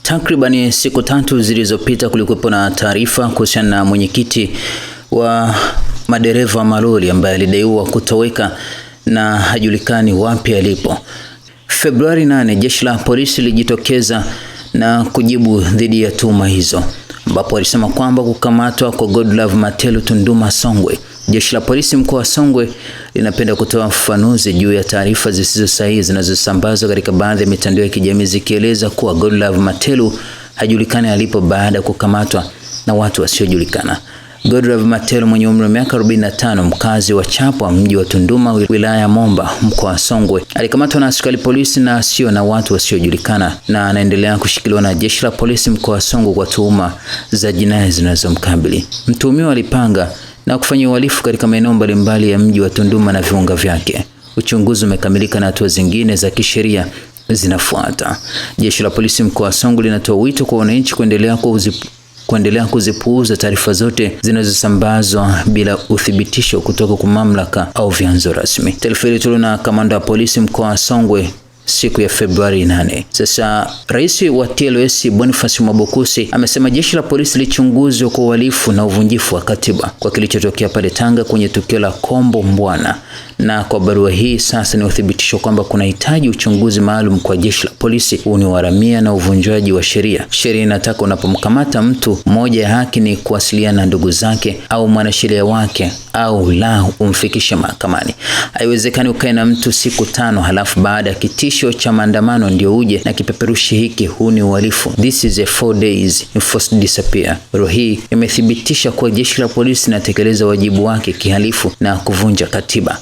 Takribani siku 3 zilizopita kulikuwa na taarifa kuhusiana na mwenyekiti wa madereva malori ambaye alidaiwa kutoweka na hajulikani wapi alipo. Februari 8, jeshi la polisi lilijitokeza na kujibu dhidi ya tuhuma hizo, ambapo walisema kwamba kukamatwa kwa Godlove Matelu Tunduma Songwe. Jeshi la polisi mkoa wa Songwe linapenda kutoa ufafanuzi juu ya taarifa zisizo sahihi zinazosambazwa katika baadhi ya mitandao ya kijamii zikieleza kuwa Godlove Matelu hajulikani alipo baada ya kukamatwa na watu wasiojulikana. Godlove Matelu mwenye umri wa miaka 45, mkazi wa Chapwa, mji wa Tunduma, wilaya ya Momba, mkoa wa Songwe, alikamatwa na askari polisi na sio na watu wasiojulikana na anaendelea kushikiliwa na jeshi la polisi mkoa wa Songwe kwa tuhuma za jinai zinazomkabili. Mtuhumiwa alipanga na kufanya uhalifu katika maeneo mbalimbali ya mji wa Tunduma na viunga vyake. Uchunguzi umekamilika na hatua zingine za kisheria zinafuata. Jeshi la polisi mkoa wa Songwe linatoa wito kwa wananchi kuendelea kuzipuuza taarifa zote zinazosambazwa bila uthibitisho kutoka kwa mamlaka au vyanzo rasmi. Taarifa ilitolewa na kamanda wa polisi mkoa wa Songwe siku ya Februari 8. Sasa rais wa TLS Boniface Mwabukusi amesema jeshi la polisi lichunguzwe kwa uhalifu na uvunjifu wa katiba kwa kilichotokea pale Tanga kwenye tukio la Kombo Mbwana, na kwa barua hii sasa ni uthibitisho kwamba kuna hitaji uchunguzi maalum kwa jeshi la polisi. Huu ni uharamia na uvunjwaji wa sheria. Sheria inataka unapomkamata mtu, moja ya haki ni kuwasiliana na ndugu zake au mwanasheria wake, au la umfikishe mahakamani. Haiwezekani ukae na mtu siku 5 halafu baada ya kitisho cha maandamano ndio uje na kipeperushi hiki. Huu ni uhalifu. This is a 4 days enforced disappear. Barua hii imethibitisha kuwa jeshi la polisi linatekeleza wajibu wake kihalifu na kuvunja katiba.